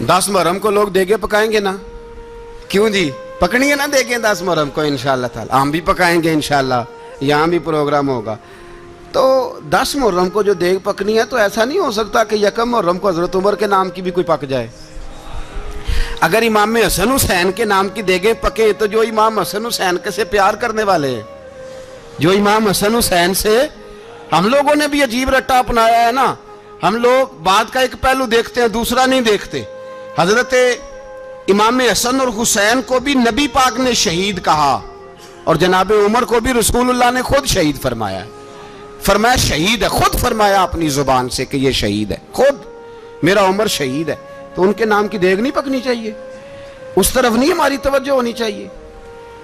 10 محرم کو لوگ دیگے پکائیں گے نا؟ کیوں جی؟ پکڑی ہے نا دیگیں 10 محرم کو انشاءاللہ تعالی. ہم بھی پکائیں گے انشاءاللہ, یہاں بھی پروگرام ہوگا. تو 10 محرم کو جو دیگ پکنی ہے تو ایسا نہیں ہو سکتا کہ یکم محرم کو حضرت عمر کے نام کی بھی کوئی پک جائے. اگر امام حسن حسین کے نام کی دیگیں پکیں تو جو امام حسن حسین کے سے پیار کرنے والے ہیں, جو امام حسن حسین سے, ہم لوگوں نے بھی عجیب رٹا اپنایا ہے نا. ہم لوگ بات کا ایک پہلو دیکھتے ہیں, دوسرا نہیں دیکھتے. حضرت امام حسن اور حسین کو بھی نبی پاک نے شہید کہا, اور جناب عمر کو بھی رسول اللہ نے خود شہید فرمایا. فرمایا شہید ہے, خود فرمایا اپنی زبان سے کہ یہ شہید ہے, خود میرا عمر شہید ہے. تو ان کے نام کی دیگ نہیں پکنی چاہیے, اس طرف نہیں ہماری توجہ ہونی چاہیے.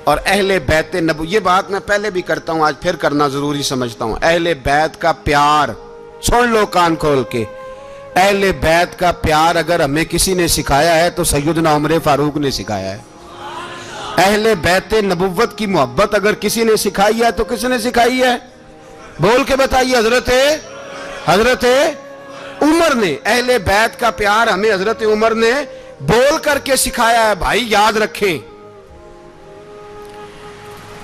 اور اہل بیت نبو, یہ بات میں پہلے بھی کرتا ہوں, آج پھر کرنا ضروری سمجھتا ہوں. اہل بیت کا پیار سن لو کان کھول کے. اہل بیت کا پیار اگر ہمیں کسی نے سکھایا ہے تو سیدنا عمر فاروق نے سکھایا ہے. اہل بیت نبوت کی محبت اگر کسی نے سکھائی ہے تو کس نے سکھائی ہے؟ بول کے بتائیے. حضرت عمر نے. اہل بیت کا پیار ہمیں حضرت عمر نے بول کر کے سکھایا ہے. بھائی یاد رکھیں,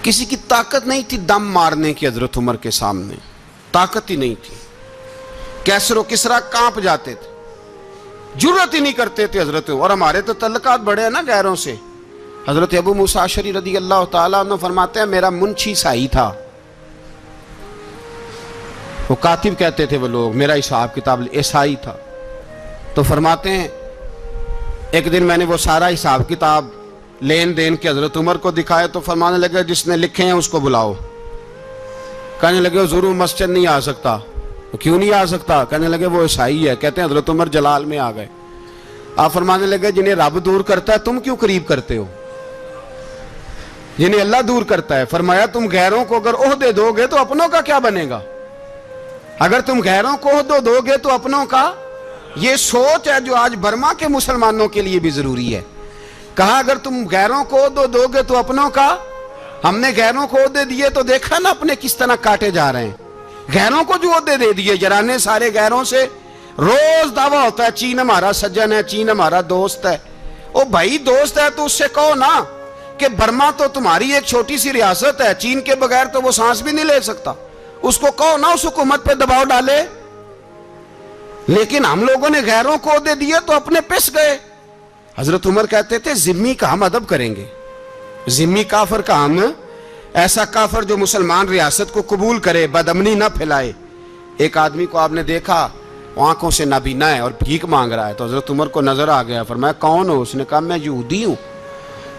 کسی کی طاقت نہیں تھی دم مارنے کی حضرت عمر کے سامنے, طاقت ہی نہیں تھی. کیسر و کسرا کانپ جاتے تھے, جرأت ہی نہیں کرتے تھے حضرت. اور ہمارے تو تعلقات بڑے ہیں نا غیروں سے. حضرت ابو موسیٰ اشعری رضی اللہ تعالیٰ عنہ فرماتے ہیں میرا منشی سائی تھا, وہ کاتب کہتے تھے وہ لوگ, میرا حساب کتاب عیسائی تھا. تو فرماتے ہیں ایک دن میں نے وہ سارا حساب کتاب لین دین کے حضرت عمر کو دکھائے تو فرمانے لگے جس نے لکھے ہیں اس کو بلاؤ. کہنے لگے حضور مسجد نہیں آ سکتا. کیوں نہیں آ سکتا؟ کہنے لگے وہ عیسائی ہے. کہتے ہیں حضرت عمر جلال میں آ گئے. آپ فرمانے لگے جنہیں رب دور کرتا ہے تم کیوں قریب کرتے ہو؟ جنہیں اللہ دور کرتا ہے. فرمایا تم غیروں کو اگر عہدے دو گے تو اپنوں کا کیا بنے گا؟ اگر تم غیروں کو عہدے دو گے تو اپنوں کا. یہ سوچ ہے جو آج برما کے مسلمانوں کے لیے بھی ضروری ہے. کہا اگر تم غیروں کو عہدے دو گے تو اپنوں کا. ہم نے غیروں کو عہدے دیے تو دیکھا نا اپنے کس طرح کاٹے جا رہے ہیں. غیروں کو جو عہدے دے دیے جرانے سارے غیروں سے. روز دعویٰ ہوتا ہے چین ہمارا سجن ہے, چین ہمارا دوست ہے. او بھائی دوست ہے تو اس سے کہو نا کہ برما تو تمہاری ایک چھوٹی سی ریاست ہے, چین کے بغیر تو وہ سانس بھی نہیں لے سکتا. اس کو کہو نا اس حکومت پہ دباؤ ڈالے. لیکن ہم لوگوں نے غیروں کو عہدے دیے تو اپنے پس گئے. حضرت عمر کہتے تھے ذمی کا ہم ادب کریں گے, ذمی کافر کا ہم, ایسا کافر جو مسلمان ریاست کو قبول کرے, بدامنی نہ پھیلائے. ایک آدمی کو آپ نے دیکھا آنکھوں سے نابینا ہے اور بھیک مانگ رہا ہے, تو حضرت عمر کو نظر آ گیا. فرمایا کون ہو؟ اس نے کہا میں یہودی ہوں.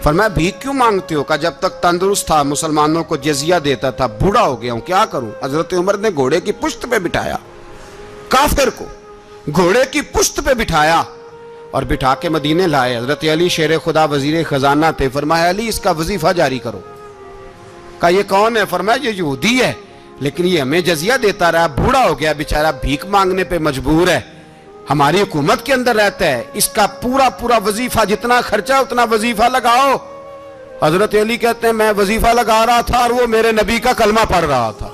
فرمایا بھیک کیوں مانگتے ہو؟ کہا جب تک تندرست تھا مسلمانوں کو جزیہ دیتا تھا, بوڑھا ہو گیا ہوں کیا کروں. حضرت عمر نے گھوڑے کی پشت پہ بٹھایا, کافر کو گھوڑے کی پشت پہ بٹھایا اور بٹھا کے مدینے لائے. حضرت علی شیر خدا وزیر خزانہ تھے. فرمایا علی اس کا وظیفہ جاری کرو. کہا یہ کون ہے؟ فرمایا یہ یہودی ہے لیکن یہ ہمیں جزیہ دیتا رہا, بوڑھا ہو گیا بیچارہ, بھیک مانگنے پہ مجبور ہے, ہماری حکومت کے اندر رہتا ہے, اس کا پورا وظیفہ جتنا خرچہ اتنا وظیفہ لگاؤ. حضرت علی کہتے ہیں میں وظیفہ لگا رہا تھا اور وہ میرے نبی کا کلمہ پڑھ رہا تھا,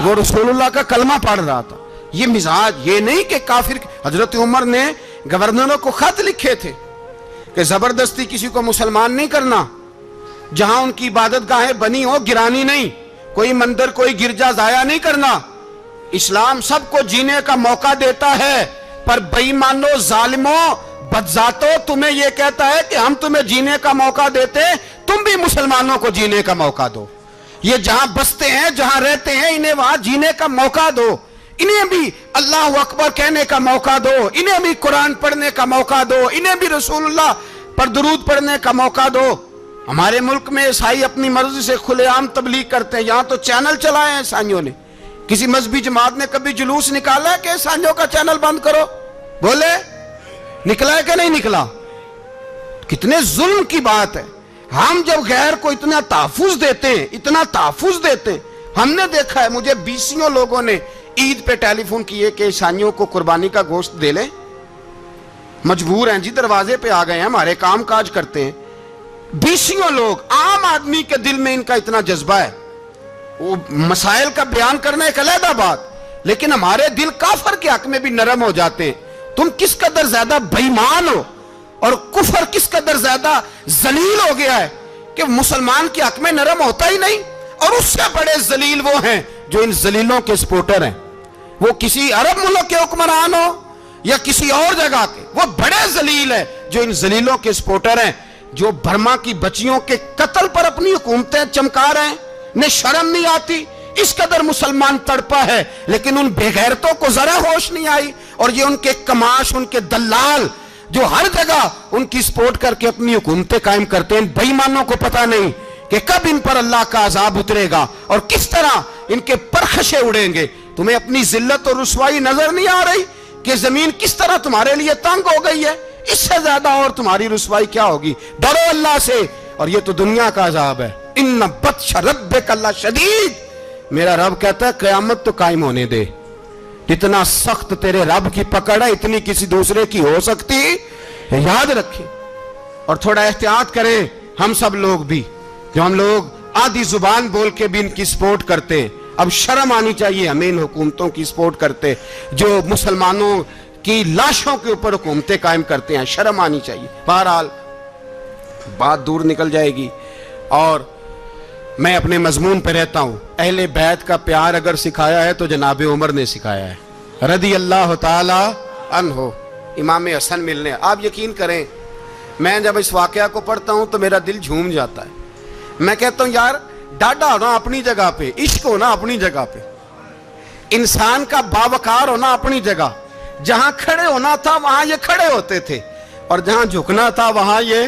وہ رسول اللہ کا کلمہ پڑھ رہا تھا. یہ مزاج, یہ نہیں کہ کافر. حضرت عمر نے گورنروں کو خط لکھے تھے کہ زبردستی کسی کو مسلمان نہیں کرنا, جہاں ان کی عبادت گاہیں بنی ہو گرانی نہیں, کوئی مندر کوئی گرجا ضائع نہیں کرنا. اسلام سب کو جینے کا موقع دیتا ہے, پر بے ایمانو ظالموں بدذاتوں تمہیں یہ کہتا ہے کہ ہم تمہیں جینے کا موقع دیتے, تم بھی مسلمانوں کو جینے کا موقع دو. یہ جہاں بستے ہیں جہاں رہتے ہیں انہیں وہاں جینے کا موقع دو, انہیں بھی اللہ اکبر کہنے کا موقع دو, انہیں بھی قرآن پڑھنے کا موقع دو, انہیں بھی رسول اللہ پر درود پڑھنے کا موقع دو. ہمارے ملک میں عیسائی اپنی مرضی سے کھلے عام تبلیغ کرتے ہیں. یہاں تو چینل چلائے ہیں عیسائیوں نے. کسی مذہبی جماعت نے کبھی جلوس نکالا ہے کہ عیسائیوں کا چینل بند کرو؟ بولے نکلا ہے کہ نہیں نکلا؟ کتنے ظلم کی بات ہے. ہم جب غیر کو اتنا تحفظ دیتے ہیں, اتنا تحفظ دیتے ہیں. ہم نے دیکھا ہے, مجھے 20 لوگوں نے عید پہ ٹیلی فون کیے کہ عیسائیوں کو قربانی کا گوشت دے لیں, مجبور ہیں جی, دروازے پہ آ گئے ہیں, ہمارے کام کاج کرتے ہیں. 20 لوگ, عام آدمی کے دل میں ان کا اتنا جذبہ ہے, وہ مسائل کا بیان کرنا ایک علیحدہ بات, لیکن ہمارے دل کافر کے حق میں بھی نرم ہو جاتے ہیں. تم کس قدر زیادہ بے ایمان ہو اور کفر کس قدر زیادہ ذلیل ہو گیا ہے کہ مسلمان کے حق میں نرم ہوتا ہی نہیں. اور اس سے بڑے ذلیل وہ ہیں جو ان ذلیلوں کے سپورٹر ہیں. وہ کسی عرب ملک کے حکمران ہو یا کسی اور جگہ کے, وہ بڑے ذلیل ہیں جو ان ذلیلوں کے سپورٹر ہیں, جو برما کی بچیوں کے قتل پر اپنی حکومتیں چمکا رہے ہیں. انہیں شرم نہیں آتی. اس قدر مسلمان تڑپا ہے لیکن ان بے غیرتوں کو ذرا ہوش نہیں آئی. اور یہ ان کے کماش, ان کے دلال جو ہر جگہ ان کی سپورٹ کر کے اپنی حکومتیں قائم کرتے ہیں, ان بے ایمانوں کو پتہ نہیں کہ کب ان پر اللہ کا عذاب اترے گا اور کس طرح ان کے پرخشے اڑیں گے. تمہیں اپنی ذلت اور رسوائی نظر نہیں آ رہی کہ زمین کس طرح تمہارے لیے تنگ ہو گئی ہے؟ اس سے زیادہ اور تمہاری رسوائی کیا ہوگی؟ ڈرو اللہ سے. اور یہ تو دنیا کا عذاب ہے. ان بطش ربک لشدید. میرا رب کہتا ہے قیامت تو قائم ہونے دے. جتنا سخت تیرے رب کی پکڑ ہے اتنی کسی دوسرے کی ہو سکتی ہے. یاد رکھیں اور تھوڑا احتیاط کریں ہم سب لوگ بھی, جو ہم لوگ آدھی زبان بول کے بھی ان کی سپورٹ کرتے ہیں. اب شرم آنی چاہیے ہمیں ان حکومتوں کی سپورٹ کرتے جو مسلمانوں کی لاشوں کے اوپر حکومتیں قائم کرتے ہیں. شرم آنی چاہیے. بہرحال بات دور نکل جائے گی اور میں اپنے مضمون پہ رہتا ہوں. اہل بیت کا پیار اگر سکھایا ہے تو جناب عمر نے سکھایا ہے رضی اللہ تعالی عنہ. امام حسن ملنے, آپ یقین کریں میں جب اس واقعہ کو پڑھتا ہوں تو میرا دل جھوم جاتا ہے. میں کہتا ہوں یار ڈاڈا ہونا اپنی جگہ پہ, عشق ہونا اپنی جگہ پہ, انسان کا باوقار ہونا اپنی جگہ. جہاں کھڑے ہونا تھا وہاں یہ کھڑے ہوتے تھے اور جہاں جھکنا تھا وہاں یہ.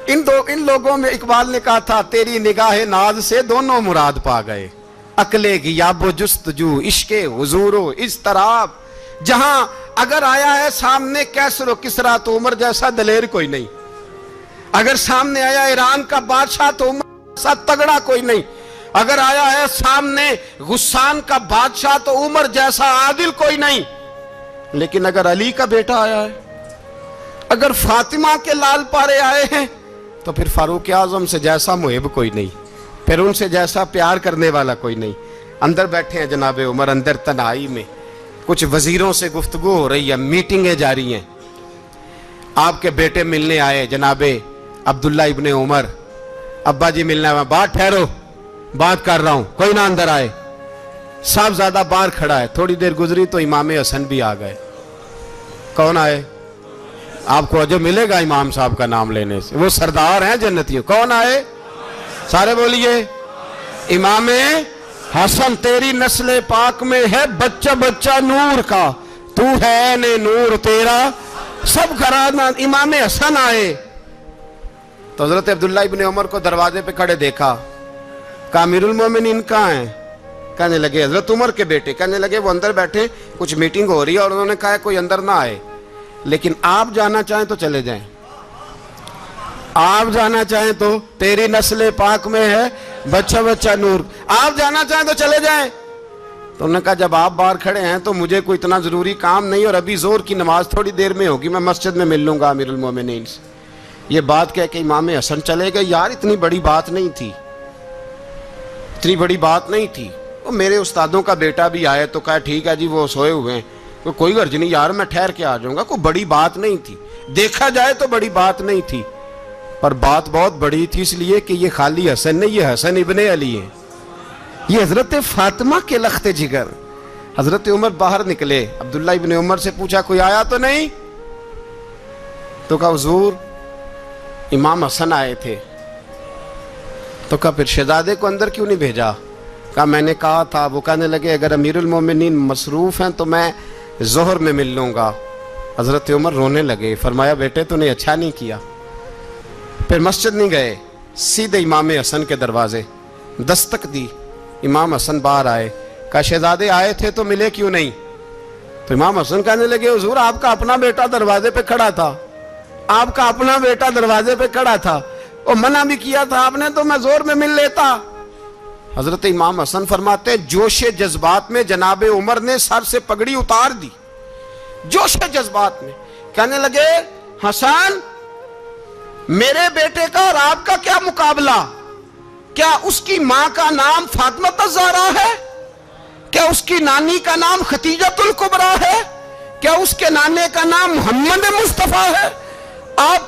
ان لوگوں میں اقبال نے کہا تھا تیری نگاہ ناز سے دونوں مراد پا گئے, عقل غیاب و جستجو عشق حضور و اضطراب. جہاں اگر آیا ہے سامنے کیسر و کسرا تو عمر جیسا دلیر کوئی نہیں. اگر سامنے آیا ایران کا بادشاہ تو عمر جیسا تگڑا کوئی نہیں. اگر آیا ہے سامنے غسان کا بادشاہ تو عمر جیسا عادل کوئی نہیں. لیکن اگر علی کا بیٹا آیا ہے, اگر فاطمہ کے لال پارے آئے ہیں تو پھر فاروق اعظم سے جیسا محب کوئی نہیں, پھر ان سے جیسا پیار کرنے والا کوئی نہیں. اندر بیٹھے ہیں جناب عمر, اندر تنہائی میں کچھ وزیروں سے گفتگو ہو رہی ہے, میٹنگیں جاری ہیں. آپ کے بیٹے ملنے آئے جناب عبداللہ ابن عمر. ابا جی ملنا ہے. بات ٹھہرو, بات کر رہا ہوں, کوئی نہ اندر آئے. صاحب زیادہ باہر کھڑا ہے. تھوڑی دیر گزری تو امام حسن بھی آ گئے. کون آئے؟ آپ کو جو ملے گا امام صاحب کا نام لینے سے, وہ سردار ہیں جنتیوں. کون آئے؟ سارے بولیے امام حسن. تیری نسل پاک میں ہے بچہ بچہ نور کا, تو ہے نے نور تیرا سب گھرانہ. امام حسن آئے تو حضرت عبداللہ ابن عمر کو دروازے پہ کھڑے دیکھا. کہا امیر المومنین کہاں ہیں؟ کہنے لگے حضرت عمر کے بیٹے. کہنے لگے وہ اندر بیٹھے, کچھ میٹنگ ہو رہی ہے اور انہوں نے کہا کوئی اندر نہ آئے, لیکن آپ جانا چاہیں تو چلے جائیں. آپ جانا چاہیں تو تیری نسل پاک میں ہے بچہ بچہ نور, آپ جانا چاہیں تو چلے جائیں. تو انہوں نے کہا جب آپ باہر کھڑے ہیں تو مجھے کوئی اتنا ضروری کام نہیں, اور ابھی زور کی نماز تھوڑی دیر میں ہوگی, میں مسجد میں مل لوں گا امیر المومنین سے. یہ بات کہہ کہ امام حسن چلے گئے. یار اتنی بڑی بات نہیں تھی, اتنی بڑی بات نہیں تھی. وہ میرے استادوں کا بیٹا بھی آئے تو کہا ٹھیک ہے جی وہ سوئے ہوئے ہیں, کوئی غرض نہیں یار میں ٹھہر کے آ جاؤں گا. کوئی بڑی بات نہیں تھی, دیکھا جائے تو بڑی بات نہیں تھی, پر بات بہت بڑی تھی اس لیے کہ یہ خالی حسن نہیں, یہ حسن ابن علی ہیں, یہ حضرت فاطمہ کے لخت جگر. حضرت عمر باہر نکلے, عبداللہ ابن عمر سے پوچھا کوئی آیا تو نہیں؟ تو کہا حضور امام حسن آئے تھے. تو کہا پھر شہزادے کو اندر کیوں نہیں بھیجا؟ کہا میں نے کہا تھا. وہ کہنے لگے اگر امیر المومنین مصروف ہیں تو میں ظہر میں مل لوں گا. حضرت عمر رونے لگے. فرمایا بیٹے تو نے اچھا نہیں کیا. پھر مسجد نہیں گئے, سیدھے امام حسن کے دروازے دستک دی. امام حسن باہر آئے. کہا شہزادے آئے تھے تو ملے کیوں نہیں؟ تو امام حسن کہنے لگے حضور آپ کا اپنا بیٹا دروازے پہ کھڑا تھا, آپ کا اپنا بیٹا دروازے پہ کھڑا تھا, اور منع بھی کیا تھا آپ نے تو میں زور میں مل لیتا. حضرت امام حسن فرماتے جوش جذبات میں جناب عمر نے سر سے پگڑی اتار دی, جوش جذبات میں. کہنے لگے حسن میرے بیٹے کا اور آپ کا کیا مقابلہ؟ کیا اس کی ماں کا نام فاطمہ الزہرا ہے؟ کیا اس کی نانی کا نام خدیجۃ الکبریٰ ہے؟ کیا اس کے نانے کا نام محمد مصطفیٰ ہے؟ آپ